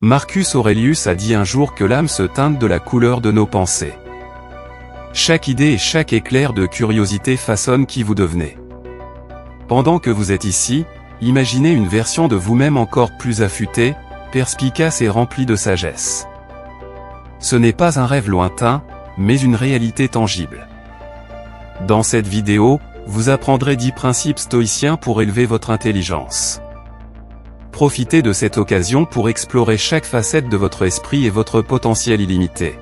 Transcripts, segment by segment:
Marcus Aurelius a dit un jour que l'âme se teinte de la couleur de nos pensées. Chaque idée et chaque éclair de curiosité façonne qui vous devenez. Pendant que vous êtes ici, imaginez une version de vous-même encore plus affûtée, perspicace et remplie de sagesse. Ce n'est pas un rêve lointain, mais une réalité tangible. Dans cette vidéo, vous apprendrez 10 principes stoïciens pour élever votre intelligence. Profitez de cette occasion pour explorer chaque facette de votre esprit et votre potentiel illimité.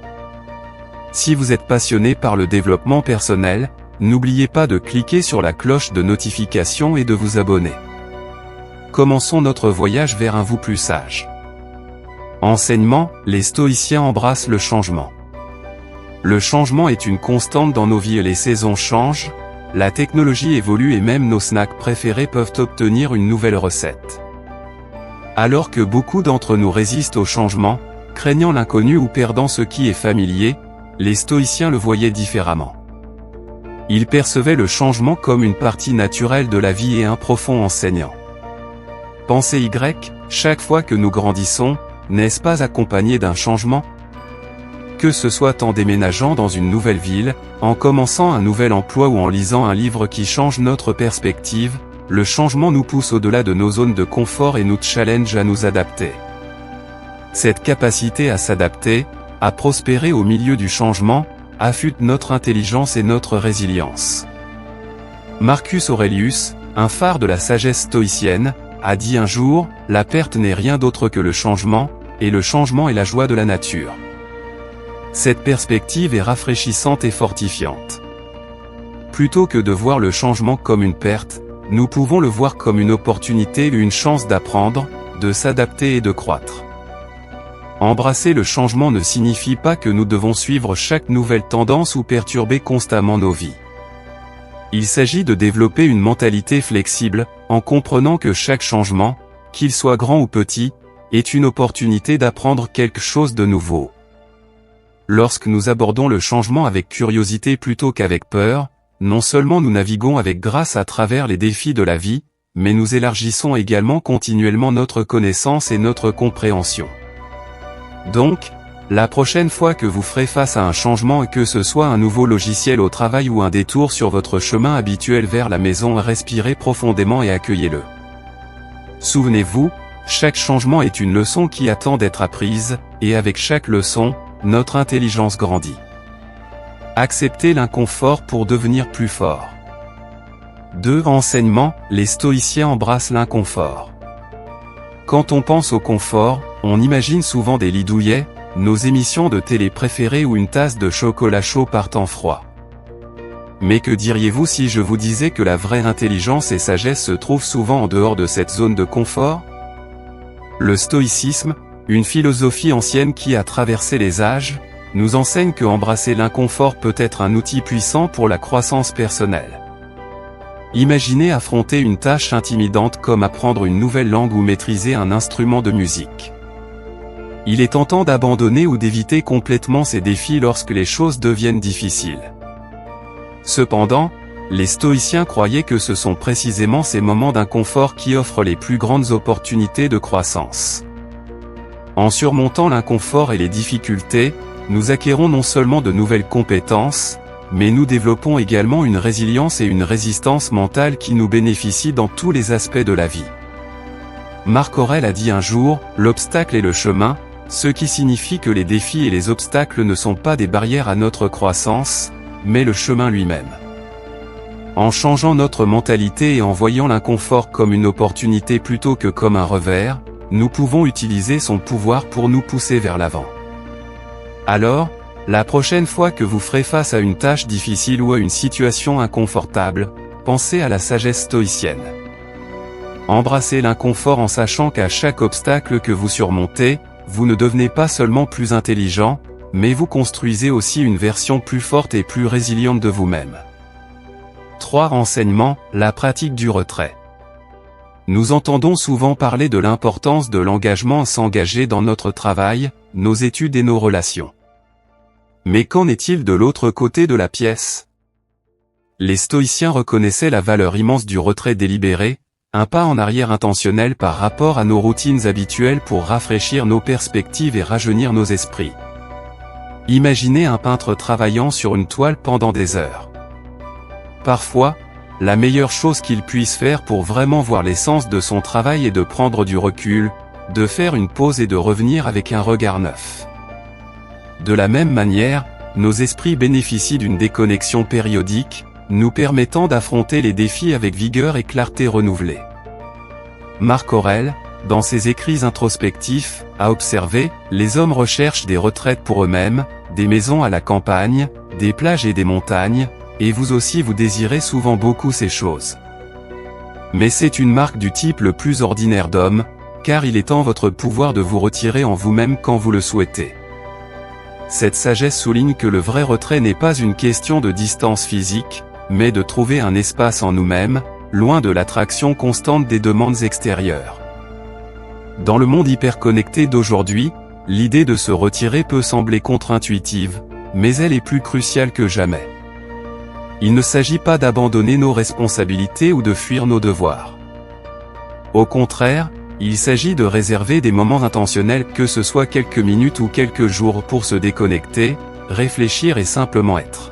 Si vous êtes passionné par le développement personnel, n'oubliez pas de cliquer sur la cloche de notification et de vous abonner. Commençons notre voyage vers un vous plus sage. Enseignement, les stoïciens embrassent le changement. Le changement est une constante dans nos vies et les saisons changent, la technologie évolue et même nos snacks préférés peuvent obtenir une nouvelle recette. Alors que beaucoup d'entre nous résistent au changement, craignant l'inconnu ou perdant ce qui est familier, les stoïciens le voyaient différemment. Ils percevaient le changement comme une partie naturelle de la vie et un profond enseignant. Pensez Y, chaque fois que nous grandissons, n'est-ce pas accompagné d'un changement ? Que ce soit en déménageant dans une nouvelle ville, en commençant un nouvel emploi ou en lisant un livre qui change notre perspective, le changement nous pousse au-delà de nos zones de confort et nous challenge à nous adapter. Cette capacité à s'adapter, à prospérer au milieu du changement, affûte notre intelligence et notre résilience. Marcus Aurelius, un phare de la sagesse stoïcienne, a dit un jour, « La perte n'est rien d'autre que le changement, et le changement est la joie de la nature. » Cette perspective est rafraîchissante et fortifiante. Plutôt que de voir le changement comme une perte, nous pouvons le voir comme une opportunité et une chance d'apprendre, de s'adapter et de croître. Embrasser le changement ne signifie pas que nous devons suivre chaque nouvelle tendance ou perturber constamment nos vies. Il s'agit de développer une mentalité flexible, en comprenant que chaque changement, qu'il soit grand ou petit, est une opportunité d'apprendre quelque chose de nouveau. Lorsque nous abordons le changement avec curiosité plutôt qu'avec peur, non seulement nous naviguons avec grâce à travers les défis de la vie, mais nous élargissons également continuellement notre connaissance et notre compréhension. Donc, la prochaine fois que vous ferez face à un changement et que ce soit un nouveau logiciel au travail ou un détour sur votre chemin habituel vers la maison, respirez profondément et accueillez-le. Souvenez-vous, chaque changement est une leçon qui attend d'être apprise, et avec chaque leçon, notre intelligence grandit. Acceptez l'inconfort pour devenir plus fort. 2. Enseignement, les stoïciens embrassent l'inconfort. Quand on pense au confort, on imagine souvent des lits douillets, nos émissions de télé préférées ou une tasse de chocolat chaud par temps froid. Mais que diriez-vous si je vous disais que la vraie intelligence et sagesse se trouvent souvent en dehors de cette zone de confort ? Le stoïcisme, une philosophie ancienne qui a traversé les âges, nous enseigne que embrasser l'inconfort peut être un outil puissant pour la croissance personnelle. Imaginez affronter une tâche intimidante comme apprendre une nouvelle langue ou maîtriser un instrument de musique. Il est tentant d'abandonner ou d'éviter complètement ces défis lorsque les choses deviennent difficiles. Cependant, les stoïciens croyaient que ce sont précisément ces moments d'inconfort qui offrent les plus grandes opportunités de croissance. En surmontant l'inconfort et les difficultés, nous acquérons non seulement de nouvelles compétences, mais nous développons également une résilience et une résistance mentale qui nous bénéficient dans tous les aspects de la vie. Marc Aurèle a dit un jour, « L'obstacle est le chemin », ce qui signifie que les défis et les obstacles ne sont pas des barrières à notre croissance, mais le chemin lui-même. En changeant notre mentalité et en voyant l'inconfort comme une opportunité plutôt que comme un revers, nous pouvons utiliser son pouvoir pour nous pousser vers l'avant. Alors, la prochaine fois que vous ferez face à une tâche difficile ou à une situation inconfortable, pensez à la sagesse stoïcienne. Embrassez l'inconfort en sachant qu'à chaque obstacle que vous surmontez, vous ne devenez pas seulement plus intelligent, mais vous construisez aussi une version plus forte et plus résiliente de vous-même. 3. Enseignement, la pratique du retrait. Nous entendons souvent parler de l'importance de l'engagement à s'engager dans notre travail, nos études et nos relations. Mais qu'en est-il de l'autre côté de la pièce ? Les stoïciens reconnaissaient la valeur immense du retrait délibéré, Un pas en arrière intentionnel par rapport à nos routines habituelles pour rafraîchir nos perspectives et rajeunir nos esprits. Imaginez un peintre travaillant sur une toile pendant des heures. Parfois, la meilleure chose qu'il puisse faire pour vraiment voir l'essence de son travail est de prendre du recul, de faire une pause et de revenir avec un regard neuf. De la même manière, nos esprits bénéficient d'une déconnexion périodique, nous permettant d'affronter les défis avec vigueur et clarté renouvelée. Marc Aurèle, dans ses écrits introspectifs, a observé, les hommes recherchent des retraites pour eux-mêmes, des maisons à la campagne, des plages et des montagnes, et vous aussi vous désirez souvent beaucoup ces choses. Mais c'est une marque du type le plus ordinaire d'homme, car il est en votre pouvoir de vous retirer en vous-même quand vous le souhaitez. Cette sagesse souligne que le vrai retrait n'est pas une question de distance physique, mais de trouver un espace en nous-mêmes, loin de l'attraction constante des demandes extérieures. Dans le monde hyperconnecté d'aujourd'hui, l'idée de se retirer peut sembler contre-intuitive, mais elle est plus cruciale que jamais. Il ne s'agit pas d'abandonner nos responsabilités ou de fuir nos devoirs. Au contraire, il s'agit de réserver des moments intentionnels, que ce soit quelques minutes ou quelques jours, pour se déconnecter, réfléchir et simplement être.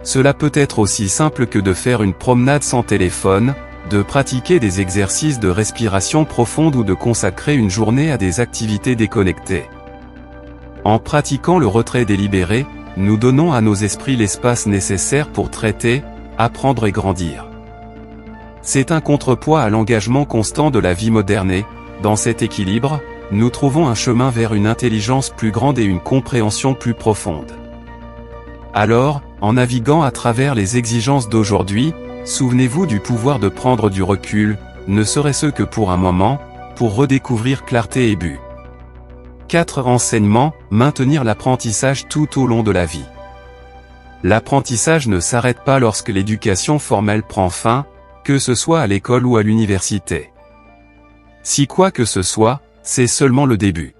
Cela peut être aussi simple que de faire une promenade sans téléphone, de pratiquer des exercices de respiration profonde ou de consacrer une journée à des activités déconnectées. En pratiquant le retrait délibéré, nous donnons à nos esprits l'espace nécessaire pour traiter, apprendre et grandir. C'est un contrepoids à l'engagement constant de la vie moderne et, dans cet équilibre, nous trouvons un chemin vers une intelligence plus grande et une compréhension plus profonde. Alors, en naviguant à travers les exigences d'aujourd'hui, souvenez-vous du pouvoir de prendre du recul, ne serait-ce que pour un moment, pour redécouvrir clarté et but. 4 enseignements, maintenir l'apprentissage tout au long de la vie. L'apprentissage ne s'arrête pas lorsque l'éducation formelle prend fin, que ce soit à l'école ou à l'université. Si quoi que ce soit, c'est seulement le début.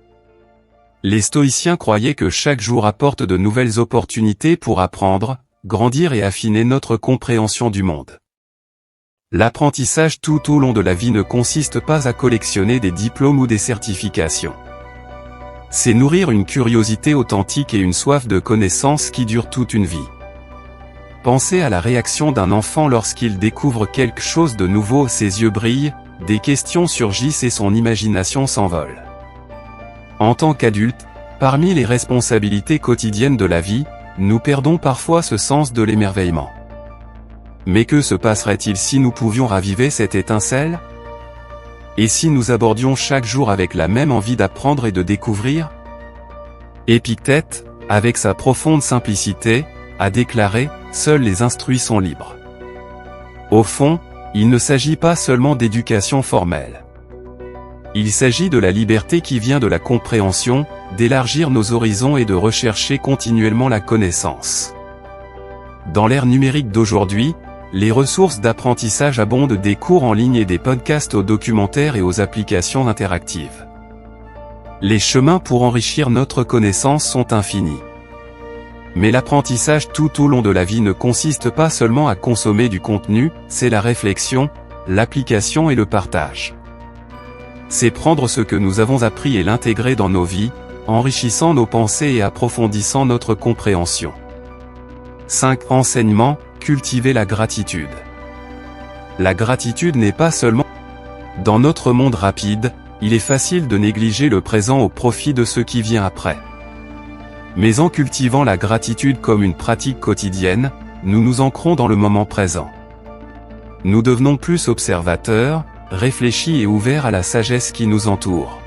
Les stoïciens croyaient que chaque jour apporte de nouvelles opportunités pour apprendre, grandir et affiner notre compréhension du monde. L'apprentissage tout au long de la vie ne consiste pas à collectionner des diplômes ou des certifications. C'est nourrir une curiosité authentique et une soif de connaissance qui dure toute une vie. Pensez à la réaction d'un enfant lorsqu'il découvre quelque chose de nouveau, ses yeux brillent, des questions surgissent et son imagination s'envole. En tant qu'adulte, parmi les responsabilités quotidiennes de la vie, nous perdons parfois ce sens de l'émerveillement. Mais que se passerait-il si nous pouvions raviver cette étincelle? Et si nous abordions chaque jour avec la même envie d'apprendre et de découvrir? Épictète, avec sa profonde simplicité, a déclaré « Seuls les instruits sont libres ». Au fond, il ne s'agit pas seulement d'éducation formelle. Il s'agit de la liberté qui vient de la compréhension, d'élargir nos horizons et de rechercher continuellement la connaissance. Dans l'ère numérique d'aujourd'hui, les ressources d'apprentissage abondent, des cours en ligne et des podcasts aux documentaires et aux applications interactives. Les chemins pour enrichir notre connaissance sont infinis. Mais l'apprentissage tout au long de la vie ne consiste pas seulement à consommer du contenu, c'est la réflexion, l'application et le partage. C'est prendre ce que nous avons appris et l'intégrer dans nos vies, enrichissant nos pensées et approfondissant notre compréhension. 5 enseignements, cultiver la gratitude. La gratitude n'est pas seulement... Dans notre monde rapide, il est facile de négliger le présent au profit de ce qui vient après. Mais en cultivant la gratitude comme une pratique quotidienne, nous nous ancrons dans le moment présent. Nous devenons plus observateurs, réfléchis et ouverts à la sagesse qui nous entoure.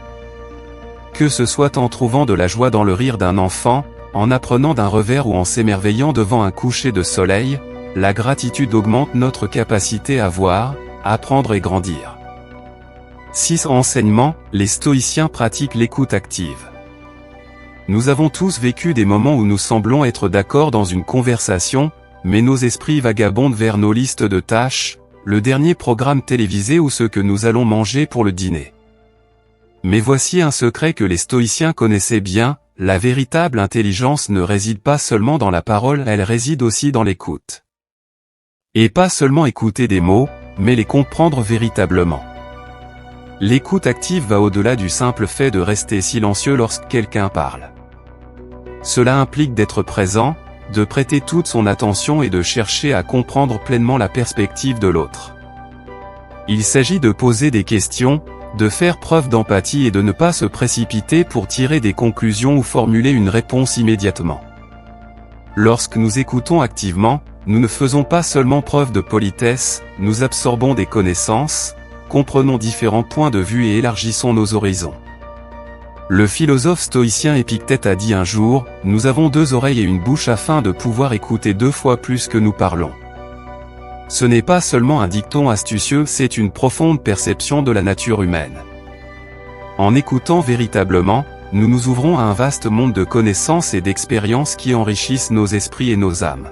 Que ce soit en trouvant de la joie dans le rire d'un enfant, en apprenant d'un revers ou en s'émerveillant devant un coucher de soleil, la gratitude augmente notre capacité à voir, apprendre et grandir. 6 enseignements, les stoïciens pratiquent l'écoute active. Nous avons tous vécu des moments où nous semblons être d'accord dans une conversation, mais nos esprits vagabondent vers nos listes de tâches, le dernier programme télévisé ou ce que nous allons manger pour le dîner. Mais voici un secret que les stoïciens connaissaient bien, la véritable intelligence ne réside pas seulement dans la parole, elle réside aussi dans l'écoute. Et pas seulement écouter des mots, mais les comprendre véritablement. L'écoute active va au-delà du simple fait de rester silencieux lorsque quelqu'un parle. Cela implique d'être présent, de prêter toute son attention et de chercher à comprendre pleinement la perspective de l'autre. Il s'agit de poser des questions, de faire preuve d'empathie et de ne pas se précipiter pour tirer des conclusions ou formuler une réponse immédiatement. Lorsque nous écoutons activement, nous ne faisons pas seulement preuve de politesse, nous absorbons des connaissances, comprenons différents points de vue et élargissons nos horizons. Le philosophe stoïcien Épictète a dit un jour, « Nous avons 2 oreilles et une bouche afin de pouvoir écouter 2 fois plus que nous parlons. » Ce n'est pas seulement un dicton astucieux, c'est une profonde perception de la nature humaine. En écoutant véritablement, nous nous ouvrons à un vaste monde de connaissances et d'expériences qui enrichissent nos esprits et nos âmes.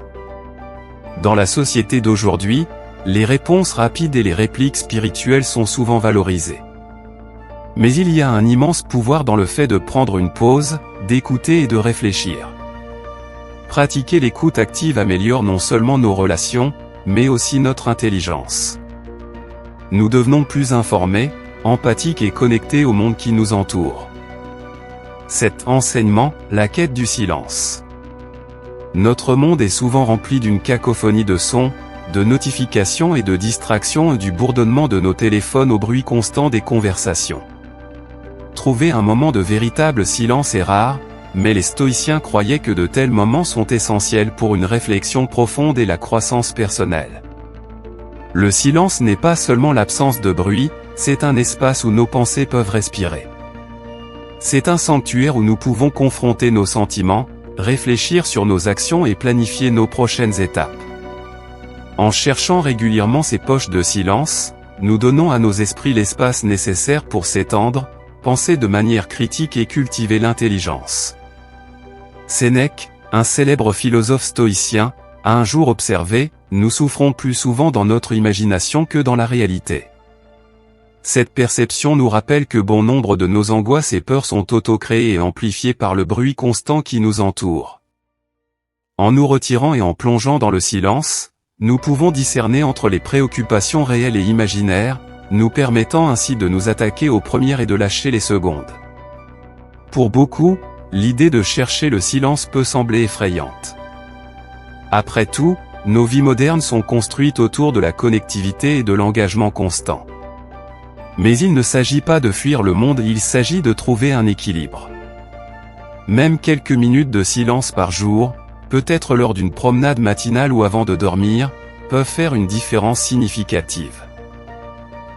Dans la société d'aujourd'hui, les réponses rapides et les répliques spirituelles sont souvent valorisées. Mais il y a un immense pouvoir dans le fait de prendre une pause, d'écouter et de réfléchir. Pratiquer l'écoute active améliore non seulement nos relations, mais aussi notre intelligence. Nous devenons plus informés, empathiques et connectés au monde qui nous entoure. Cet enseignement, la quête du silence. Notre monde est souvent rempli d'une cacophonie de sons, de notifications et de distractions et du bourdonnement de nos téléphones au bruit constant des conversations. Trouver un moment de véritable silence est rare, mais les stoïciens croyaient que de tels moments sont essentiels pour une réflexion profonde et la croissance personnelle. Le silence n'est pas seulement l'absence de bruit, c'est un espace où nos pensées peuvent respirer. C'est un sanctuaire où nous pouvons confronter nos sentiments, réfléchir sur nos actions et planifier nos prochaines étapes. En cherchant régulièrement ces poches de silence, nous donnons à nos esprits l'espace nécessaire pour s'étendre, penser de manière critique et cultiver l'intelligence. Sénèque, un célèbre philosophe stoïcien, a un jour observé, nous souffrons plus souvent dans notre imagination que dans la réalité. Cette perception nous rappelle que bon nombre de nos angoisses et peurs sont auto-créées et amplifiées par le bruit constant qui nous entoure. En nous retirant et en plongeant dans le silence, nous pouvons discerner entre les préoccupations réelles et imaginaires, nous permettant ainsi de nous attaquer aux premières et de lâcher les secondes. Pour beaucoup, l'idée de chercher le silence peut sembler effrayante. Après tout, nos vies modernes sont construites autour de la connectivité et de l'engagement constant. Mais il ne s'agit pas de fuir le monde, il s'agit de trouver un équilibre. Même quelques minutes de silence par jour, peut-être lors d'une promenade matinale ou avant de dormir, peuvent faire une différence significative.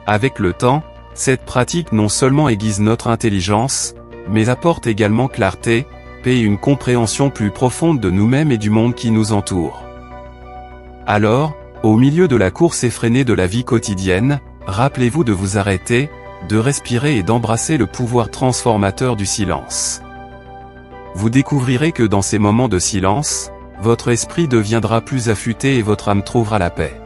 Avec le temps, cette pratique non seulement aiguise notre intelligence, mais apporte également clarté, paix et une compréhension plus profonde de nous-mêmes et du monde qui nous entoure. Alors, au milieu de la course effrénée de la vie quotidienne, rappelez-vous de vous arrêter, de respirer et d'embrasser le pouvoir transformateur du silence. Vous découvrirez que dans ces moments de silence, votre esprit deviendra plus affûté et votre âme trouvera la paix.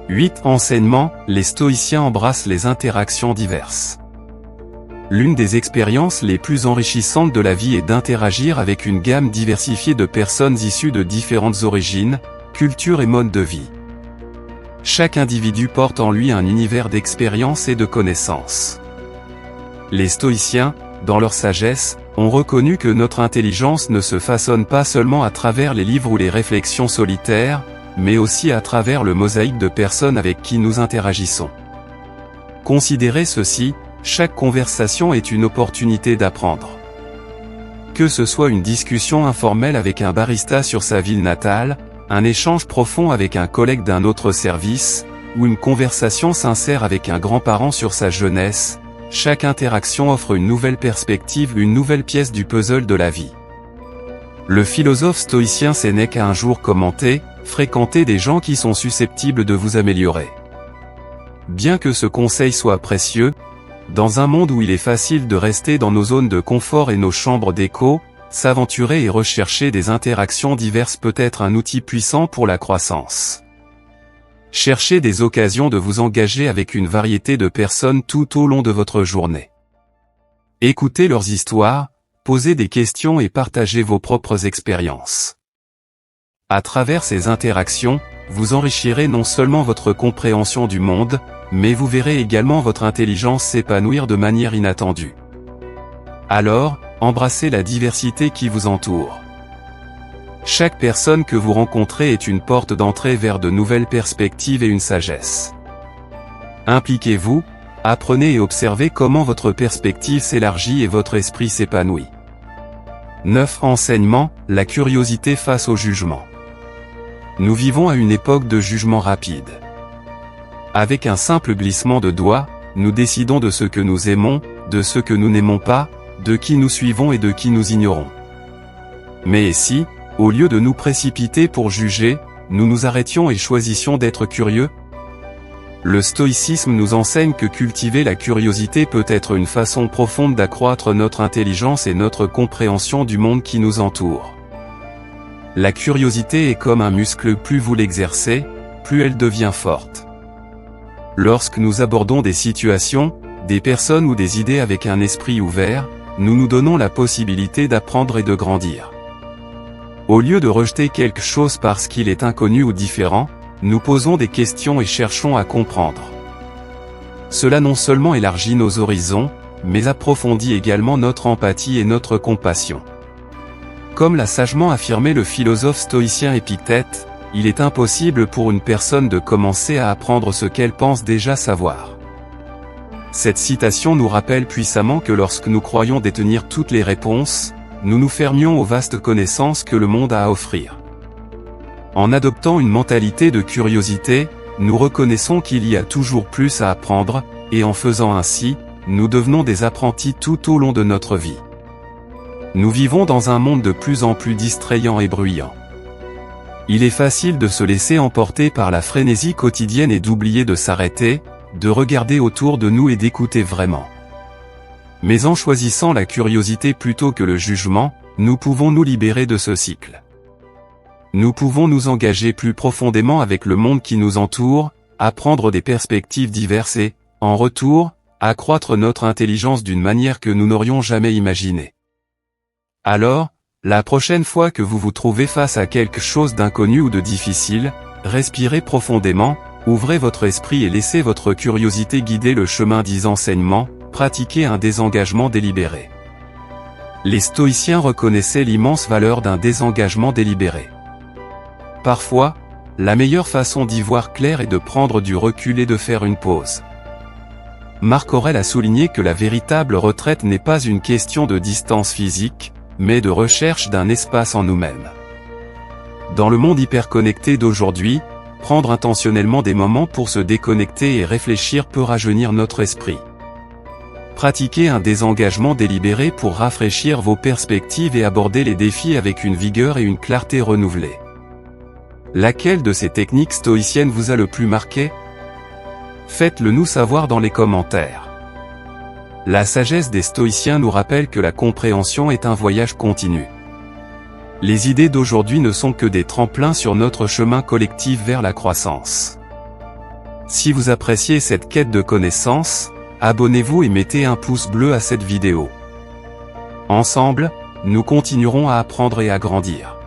8. Enseignement, les stoïciens embrassent les interactions diverses. L'une des expériences les plus enrichissantes de la vie est d'interagir avec une gamme diversifiée de personnes issues de différentes origines, cultures et modes de vie. Chaque individu porte en lui un univers d'expériences et de connaissances. Les stoïciens, dans leur sagesse, ont reconnu que notre intelligence ne se façonne pas seulement à travers les livres ou les réflexions solitaires, mais aussi à travers le mosaïque de personnes avec qui nous interagissons. Considérez ceci, chaque conversation est une opportunité d'apprendre. Que ce soit une discussion informelle avec un barista sur sa ville natale, un échange profond avec un collègue d'un autre service, ou une conversation sincère avec un grand-parent sur sa jeunesse, chaque interaction offre une nouvelle perspective, une nouvelle pièce du puzzle de la vie. Le philosophe stoïcien Sénèque a un jour commenté, « Fréquentez des gens qui sont susceptibles de vous améliorer ». Bien que ce conseil soit précieux, dans un monde où il est facile de rester dans nos zones de confort et nos chambres d'écho, s'aventurer et rechercher des interactions diverses peut être un outil puissant pour la croissance. Cherchez des occasions de vous engager avec une variété de personnes tout au long de votre journée. Écoutez leurs histoires, posez des questions et partagez vos propres expériences. À travers ces interactions, vous enrichirez non seulement votre compréhension du monde, mais vous verrez également votre intelligence s'épanouir de manière inattendue. Alors, embrassez la diversité qui vous entoure. Chaque personne que vous rencontrez est une porte d'entrée vers de nouvelles perspectives et une sagesse. Impliquez-vous, apprenez et observez comment votre perspective s'élargit et votre esprit s'épanouit. 9. Enseignement, la curiosité face au jugement. Nous vivons à une époque de jugement rapide. Avec un simple glissement de doigts, nous décidons de ce que nous aimons, de ce que nous n'aimons pas, de qui nous suivons et de qui nous ignorons. Mais et si, au lieu de nous précipiter pour juger, nous nous arrêtions et choisissions d'être curieux? Le stoïcisme nous enseigne que cultiver la curiosité peut être une façon profonde d'accroître notre intelligence et notre compréhension du monde qui nous entoure. La curiosité est comme un muscle, plus vous l'exercez, plus elle devient forte. Lorsque nous abordons des situations, des personnes ou des idées avec un esprit ouvert, nous nous donnons la possibilité d'apprendre et de grandir. Au lieu de rejeter quelque chose parce qu'il est inconnu ou différent, nous posons des questions et cherchons à comprendre. Cela non seulement élargit nos horizons, mais approfondit également notre empathie et notre compassion. Comme l'a sagement affirmé le philosophe stoïcien Épictète, il est impossible pour une personne de commencer à apprendre ce qu'elle pense déjà savoir. Cette citation nous rappelle puissamment que lorsque nous croyons détenir toutes les réponses, nous nous fermions aux vastes connaissances que le monde a à offrir. En adoptant une mentalité de curiosité, nous reconnaissons qu'il y a toujours plus à apprendre, et en faisant ainsi, nous devenons des apprentis tout au long de notre vie. Nous vivons dans un monde de plus en plus distrayant et bruyant. Il est facile de se laisser emporter par la frénésie quotidienne et d'oublier de s'arrêter, de regarder autour de nous et d'écouter vraiment. Mais en choisissant la curiosité plutôt que le jugement, nous pouvons nous libérer de ce cycle. Nous pouvons nous engager plus profondément avec le monde qui nous entoure, apprendre des perspectives diverses et, en retour, accroître notre intelligence d'une manière que nous n'aurions jamais imaginée. Alors, la prochaine fois que vous vous trouvez face à quelque chose d'inconnu ou de difficile, respirez profondément, ouvrez votre esprit et laissez votre curiosité guider le chemin des enseignements, pratiquez un désengagement délibéré. Les stoïciens reconnaissaient l'immense valeur d'un désengagement délibéré. Parfois, la meilleure façon d'y voir clair est de prendre du recul et de faire une pause. Marc Aurèle a souligné que la véritable retraite n'est pas une question de distance physique, mais de recherche d'un espace en nous-mêmes. Dans le monde hyperconnecté d'aujourd'hui, prendre intentionnellement des moments pour se déconnecter et réfléchir peut rajeunir notre esprit. Pratiquez un désengagement délibéré pour rafraîchir vos perspectives et aborder les défis avec une vigueur et une clarté renouvelées. Laquelle de ces techniques stoïciennes vous a le plus marqué? Faites-le nous savoir dans les commentaires. La sagesse des stoïciens nous rappelle que la compréhension est un voyage continu. Les idées d'aujourd'hui ne sont que des tremplins sur notre chemin collectif vers la croissance. Si vous appréciez cette quête de connaissances, abonnez-vous et mettez un pouce bleu à cette vidéo. Ensemble, nous continuerons à apprendre et à grandir.